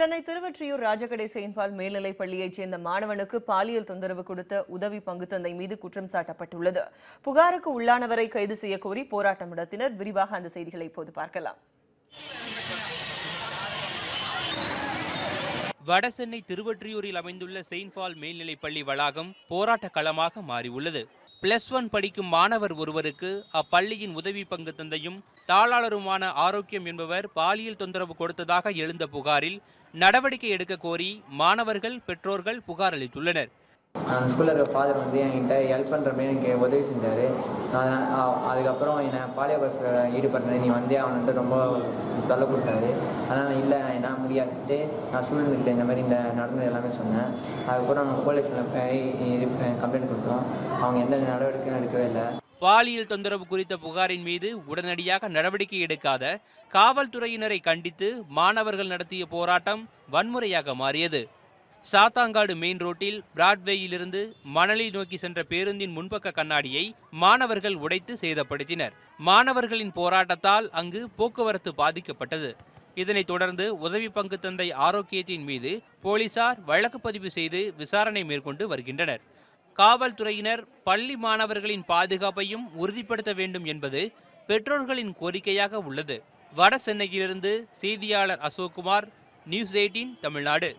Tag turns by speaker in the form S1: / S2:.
S1: Chennai Thiruvottiyur ராஜகடை Saint மேல்நிலைப் பள்ளியைச் சேர்ந்த மாணவனுக்கு பாலியல் தொந்தரவு கொடுத்த உதவி பங்குத்தந்தை மீது குற்றம் சாட்டப்பட்டுள்ளது. புகாருக்கு உள்ளானவரை கைது செய்யக்கோரி போராட்டம் நடத்தினர். விரிவாக அந்த செய்திகளை இப்போது பார்க்கலாம்.
S2: வடசென்னை திருவொற்றியூரில் அமைந்துள்ள செயின்ட் பால் மேல்நிலைப் பள்ளி வளாகம் போராட்ட களமாக மாறியுள்ளது. +1 படிக்கும் மாணவர் ஒருவருக்கு அப்பள்ளியின் உதவி பங்கு தந்தையும் தாளாளருமான ஆரோக்கியம் என்பவர் பாலியல் தொந்தரவு கொடுத்ததாக எழுந்த புகாரில் நடவடிக்கை எடுக்க கோரி மாணவர்கள், பெற்றோர்கள் புகார் அளித்துள்ளனர்.
S3: அந்த ஸ்கூலில் இருக்க ஃபாதர் என்கிட்ட ஹெல்ப் பண்ணுற மாதிரி எனக்கு உதவி செஞ்சார். அதுக்கப்புறம் என்னை பாலியல் ஈடுபடுறேன், நீ அவன்ட்டு ரொம்ப தொல்லை கொடுத்தாரு. அதனால் இல்லை என்னால் முடியாதுட்டு நான் ஸ்டூடெண்ட்கிட்ட இந்த மாதிரி நடந்தது எல்லாமே சொன்னேன். அதுக்கப்புறம் நாங்கள் போலீஸில் கம்ப்ளைண்ட் கொடுத்தோம். அவங்க எந்த நடவடிக்கையும் எடுக்கவே இல்லை.
S2: பாலியல் தொந்தரவு குறித்த புகாரின் மீது உடனடியாக நடவடிக்கை எடுக்காத காவல்துறையினரை கண்டித்து மாணவர்கள் நடத்திய போராட்டம் வன்முறையாக மாறியது. சாத்தாங்காடு மெயின் ரோட்டில் பிராட்வேயிலிருந்து மணலி நோக்கி சென்ற பேருந்தின் முன்பக்க கண்ணாடியை மாணவர்கள் உடைத்து சேதப்படுத்தினர். மாணவர்களின் போராட்டத்தால் அங்கு போக்குவரத்து பாதிக்கப்பட்டது. இதனைத் தொடர்ந்து உதவி பங்கு தந்தை ஆரோக்கியத்தின் மீது போலீசார் வழக்கு பதிவு செய்து விசாரணை மேற்கொண்டு வருகின்றனர். காவல்துறையினர் பள்ளி மாணவர்களின் பாதுகாப்பையும் உறுதிப்படுத்த வேண்டும் என்பது பெற்றோர்களின் கோரிக்கையாக உள்ளது. வட சென்னையிலிருந்து செய்தியாளர் அசோக்குமார், நியூஸ் 18 தமிழ்நாடு.